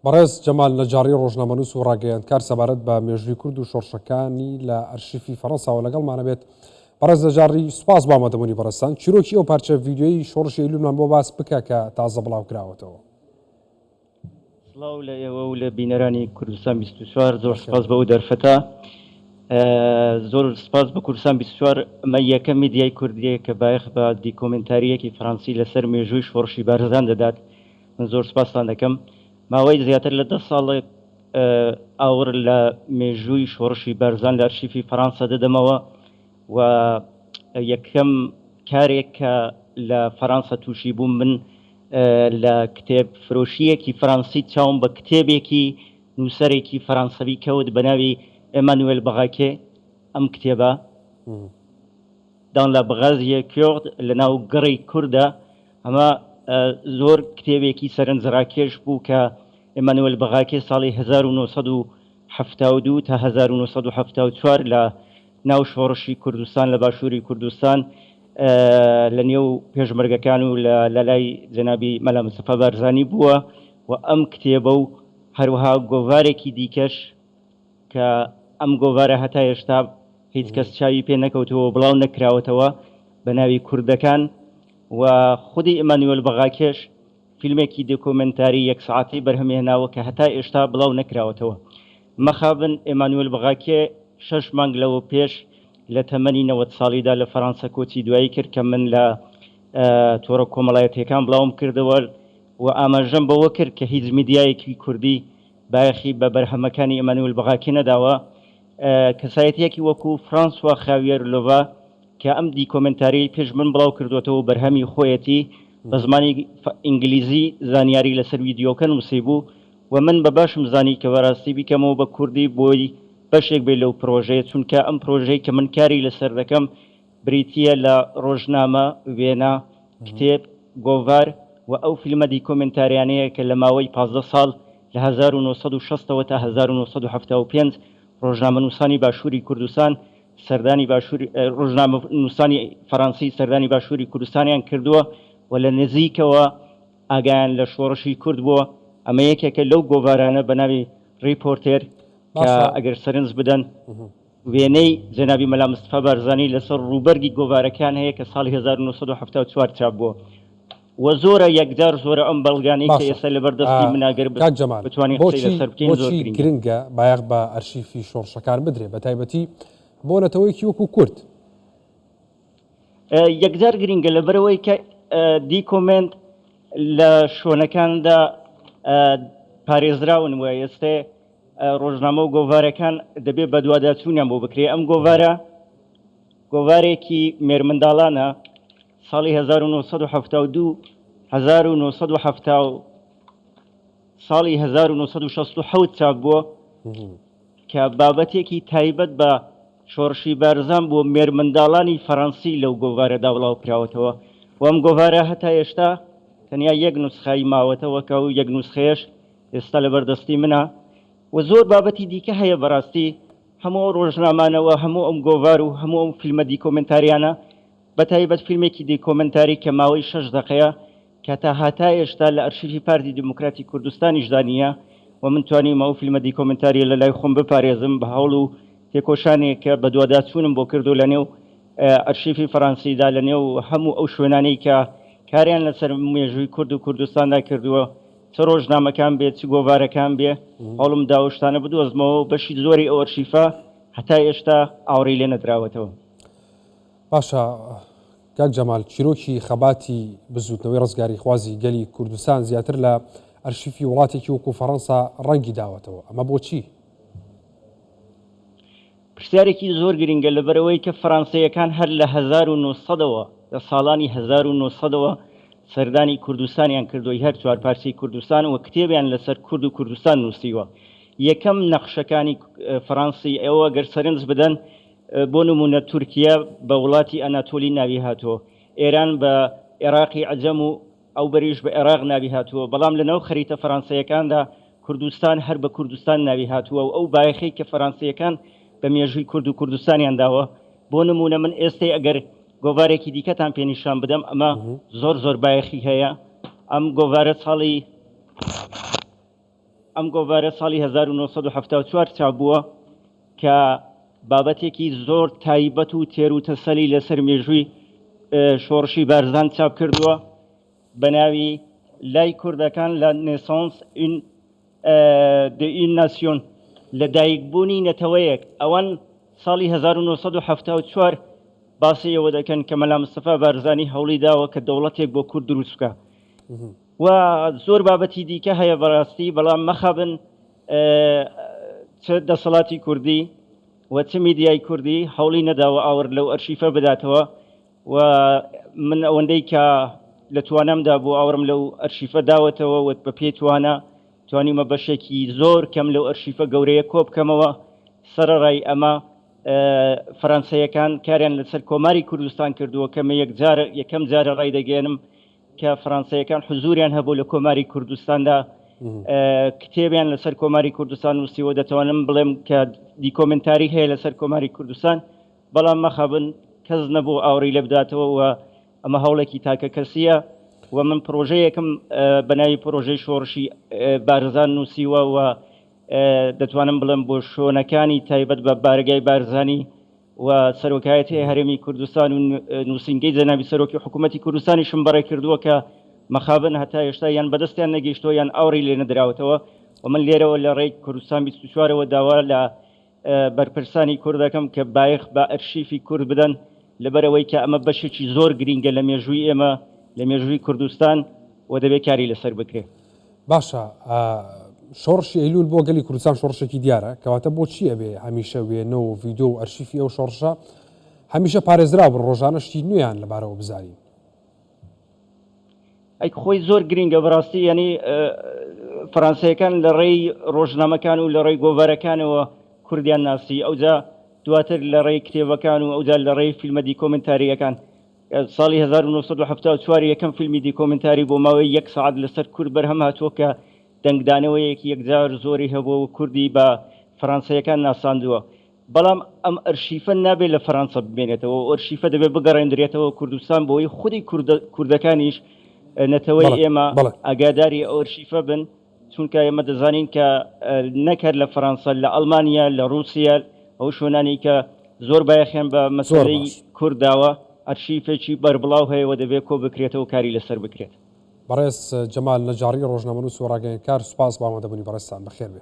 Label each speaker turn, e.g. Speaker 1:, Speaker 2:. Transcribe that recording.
Speaker 1: بەڕێز جەمال نەجاری ڕۆژنامەنووس و ڕاگەیاندکار سەبارەت بە مێژووی کورد و شۆڕشەکانی لە ئەرشیفی فەڕەنساوە لەگەڵمانە بێت. بەڕێز نەجاری سوپاس بۆ ئامادەبوونی بەڕێستان. چیرۆکی ئەو پارچە ڤیدیۆیی شۆڕشی ئەیلوولمان بۆ باس بکە کە تازە بڵاو کراوەتەوە.
Speaker 2: سڵاو لە ئێوە و لە بینەرانی کوردستان 24 زۆر سپاس بە ئەو دەرفەتە. زۆر سپاس بە کوردستان 24 ئەمە یەکەم میدیای کوردیە کە بایەخ بە دیکۆمنتاریەکی فەڕەنسی لەسەر مێژووی شۆڕشی بارزان دەدات. من زۆر سپاستان دەکەم. ماوەی زیاتر لە 10 ساڵێک ئاور لە مێژووی شۆڕشی بارزان لە ئەرشیفی فەڕەنسا دەدەمەوە و یەکەم کارێک کە لە فەڕەنسا تووشی بووم من لە کتێب فرۆشیەکی فەڕەنسی چاوم بە کتێبێکی نووسەرێکی فەڕەنسەوی کەوت بە ناوی ئێمانوێل بەغاکێ. ئەم کتێبە دان لە بغازیە کورد لە ناو گەڕی کووردە. ئەمە زۆر کتێبێکی سەرنجڕاکێش بوو کە ئێمانوێل بەغاکێ ساڵی 1972 تا 1974 لە ناو شۆڕشی کوردستان لە باشووری کوردستان لە نێو پێشمەرگەکان و لە لای جەنابی مەلا مستەفا بارزانی بووە و ئەم کتێبە و هەروەها گۆڤارێکی دیکەش کە ئەم گۆڤارە هەتا هێشتا هیچ کەس چاوی پێ نەکەوتەوە بڵاو نەکراوەتەوە بە ناوی کوردەکان و خودی ئێمانوێل بەغاکێش فیلمێکی دۆکۆمنتاری 1 ساعەتی بەرهەمهێناوە کە هەتا ئێشتا بڵاو نەکراوەتەوە. مەخابن ئێمانوێل بەغاکێ 6 مانگ لەوە پێش لە تەمەنی 90 ساڵیدا لە فەڕەنسا کۆچی دوایی کرد کە من لە تۆڕە کۆمەڵایەتیەکان بڵاوم کردەوە و ئاماژەم بەوە کرد کە هیچ میدیایەکی کوردی بایەخی بە بەرهەمەکانی ئێمانوێل بەغاکێ نەداوە. کەسایەتیەکی وەکو فرانسوا خاویەر لۆڤا کە ئەم دیکۆمنتاری پێش من بڵاو کردوێتەوە بەرهەمی خۆیەتی بە زمانی ئینگلیزی زانیاری لەسەر ویدیۆکە نووسی بوو و من بە باشم زانی کە بەڕاستی بیکەمەوە بە کوردی بۆی بەشێک بێت لەو پرۆژەیە، چونکە ئەم پرۆژەی کە من کاری لەسەر دەکەم بریتیە لە ڕۆژنامە، وێنە، کتێب، گۆڤار و ئەو فیلمە دیکۆمنتاریانەیە کە لە ماوەی 15 ساڵ لە 1960 تا 1975 ڕۆژنامە نووسانی باشووری کوردستان سەردانی باشووری ڕۆژنامە نووسانی فەڕەنسی سەردانی باشووری کوردستانیان کردووە و لە نزیکەوە ئاگایان لە شۆڕشی کورد بووە. ئەمە یەکێکە لەو گۆڤارانە بە ناوی ریپۆرتێر کە ئەگەر سەرنج بدەن وێنەی جەنابی مەلا مستەفا بارزانی لەسەر ڕووبەرگی گۆڤارەکان هەیە کە ساڵی 1974 چاپ بووە و زۆرە یەکجار زۆرە ئەم بەڵگانەی کە ئێستا لەبەردەستی مناگەر بتوانین قسەی لەسەر بکەین. زۆر
Speaker 1: گرنگە بایەخ بە ئەرشیفی شۆڕشەکان بدرێ بە تایبەتی بۆ نەتەوەیەکی وەکو کورد.
Speaker 2: یەکجار گرنگە لەبەرەوەی کە دیکۆمنت لە شوێنەکاندا پارێزراون وە ئێستا ڕۆژنامە و گۆڤارەکان دەبێت بە دوواداچوونیان بۆ بکرێ. ئەم گۆڤارە گۆڤارێکی مێرمنداڵانە ساڵی 1972 ساڵی 1967 چاپ بووە کە بابەتێکی تایبەت بە شۆڕشی بارزان بۆ مێرمنداڵانی فەڕەنسی لەو گۆڤارەدا بڵاو کراوەتەوە و ئەم گۆڤارە هەتا هێشتا تەنیا یەک نوسخەی ماوەتەوە کە و یەک نوسخەیەش ئێستا لەبەردەستی منە و زۆر بابەتی دیکە هەیە. بەڕاستی هەموو ڕۆژنامانەوە هەموو ئەم گۆڤار و هەموو ئەم فیلمە دیکۆمنتاریانە بە تایبەت فیلمێکی دیکۆمنتاری کە ماوەی 6 دقەیە کە تا هاتا ئێشتا لە ئەرشیفی پارتی دیموکراتی کوردستانیش دانیە و من توانیم ئەو فیلمە دیکۆمنتاریە لە لای خۆم بپارێزم بە هەوڵ و تێکۆشانێک کە بە دوواداچوونم بۆ کردو لە نێو ئەرشیفی فەڕەنسیدا لە نێو هەموو ئەو شوێنانەی کە کاریان لەسەر مێژووی کورد و کوردستاندا کردووە، چ ڕۆژنامەکان بێت چ گۆڤارەکان بێ، هەوڵم داوەشتانە بدۆزمەوە بەشی زۆری ئەو ئەرشیفە هەتا ئێشتا ئاوڕێی لێ نەدراوەتەوە.
Speaker 1: باشە کاک جەمال، چیرۆکی خەباتی بزوتنەوەی ڕزگاری خوازی گەلی کوردستان زیاتر لە ئەرشیفی وڵاتێکی وەکو فەڕەنسا ڕەنگی داوەتەوە. ئەمە بۆچی؟
Speaker 2: پرسیارێکی زۆر گرنگە لەبەرەوەی کە فەڕەنسیەکان هەر لە 1970ەوە لە ساڵانی 1970ەوە سەردانی کوردستانیان کردووە هەر چوار پارچەی کوردستان و کتێبیان لەسەر کورد و کوردستان نووسیوە. یەکەم نەخشەکانی فەڕەنسی ئێوە گەر سەرنج بدەن بۆ نمونە تورکیا بە وڵاتی ئەناتۆلی ناوی هاتووە، ئێران بە عێراقی عەجەم و ئەو بەریش بە عێراق ناوی هاتووە، بەڵام لەناو خەریتە فەڕەنسیەکاندا کوردستان هەر بە کوردستان ناوی هاتووە و ئەو بایەخەی کە فەڕەنسیەکان بە مێژووی کورد و کوردستانیان داوە. بۆ نمونە من ئێستا ئەگەر گۆڤارێکی دیکەتان پێنیشان بدەم ئەمە زۆر بایەخی هەیە. ئەم گۆڤارە ئەم گۆڤارە ساڵی 1974 چاپبووە کە بابەتێکی زۆر تایبەت و تێر و تەسەلی لەسەر مێژووی شۆڕشی بارزان چاپ کردووە بە ناوی لای کوردەکان لە نێسانس de une nation لە دایکبوونی نەتەوەیەک. ئەوان ساڵی 1974 باسی ئەوە دەکەن کە مەلا مستەفا بارزانی هەوڵی داوە کە دەوڵەتێک بۆ کورد دروست بکە و زۆر بابەتی دیکە هەیە بەڕاستی، بەڵام مەخەبن چ دەسەڵاتی کوردی و چ میدیای کوردی هەوڵی نەداوە ئاورد لەو ئەرشیفە بداتەوە و من ئەوەندەی کە لە توانەمدا بۆ ئاورم لەو ئەرشیفە داوەتەوە و بە پێی توانیمە بەشێکی زۆر کەم لەو ئەرشیفە گەورەیە کۆ بکەمەوە. سەرەڕای ئەمە فەرەنسەیەکان کاریان لەسەر کۆماری کوردستان کردووە کەمە یەکەم جارە ڕای دەگەێنم کە فەرەنسەیەکان حزوریان هەبوو لە کۆماری کوردستاندا کتێبیان لەسەر کۆماری کوردستان نووسیوە. دەتوانم بڵێم کە دیکۆمنتاری هەیە لەسەر کۆماری کوردستان، بەڵام مەخەبن کەس نەبوو ئاوری لێ بداتەوە و ئەمە هەوڵێکی تاکە کەسیە و من پرۆژەیەکم بە ناوی پرۆژەی شۆڕشی بارزان نووسیوە و دەتوانم بڵێم بۆ شۆنەکانی تایبەت بە بارگای بارزانی و سەرۆکایەتی هەرێمی کوردستان و نووسینگەی جەنابی سەرۆکی حکوومەتی کوردستانیشم بەڕێ کردووە کە مەخابن هەتا هێشتا یان بەدەستیان نەگەیشتەوە یان ئاوری لێ نەدراوەتەوە و من لێرەوە لە ڕێی کوردستان 24ەوە داوا لە بەرپرسانی کوورد دەکەم کە بایەخ بە ئەرشیفی کورد بدەن لەبەرەوەی کە ئەمە بەشێکی زۆر گرینگە لە مێژووی ئێمە لە مێژووی کوردستان و دەبێت کاری لەسەر بکرێت.
Speaker 1: باشە، شۆڕشی ئەیلول بۆ گەلی کوردستان شۆڕشێکی دیارە، کەواتە بۆ چییە بێ هەمیشە وێنە و ڤیدۆ و ئەرشیفی ئەو شۆڕشە هەمیشە پارێزرا بن ڕۆژانە شتی نوێیان لەبارەوە بزانین؟
Speaker 2: ئەی خۆی زۆر گرینگە بەڕاستی، ینی فەرەنسیەکان لە ڕێی ڕۆژنامەکان و لە ڕێی گۆڤارەکانەوە کوردیان ناسی، ئەوجا دواتر لە ڕێی کتێبەکان و ئەوجا لە ڕێی فیلمە دیکۆمنتاریەکان. ساڵی 1974 یەکەم فیلمی دیکۆمنتاری بۆ ماوەی 1 ساعت لەسەر کورد بەرهەم هاتووە کە دەنگدانەوەیەکی یەکجار زۆری هەبوو و کوردی بە فەرەنسیەکان ناساندووە. بەڵام ئەم ئەرشیفە نابێت لە فەرەنسا ببێنێتەوە، ئەرشیفە دەبێت بگەڕێنرێتەوە کوردستان بۆی خودی کوردەکانیش نەتەوەی ئێمە ئاگاداری ئەو ئەرشیفە بن، چونکە ئێمە دەزانین کە نەکرد لە فەرەنسا، لە ئەڵمانیا، لە رووسیا، ئەو شوێنانی کە زۆر بایەخیان بە مەسەلەی کورداوە ئەرشیفێکی بەربڵاو هەیە و دەبێت کۆ بکرێتەوە کاری لەسەر بکرێت.
Speaker 1: بەڕێز جەمال نەجاڕی ڕۆژنامەنووس و ڕاگەیەنکار، سوپاس بە ئامادەبوونی بەڕێزتان، بەخێر بێ.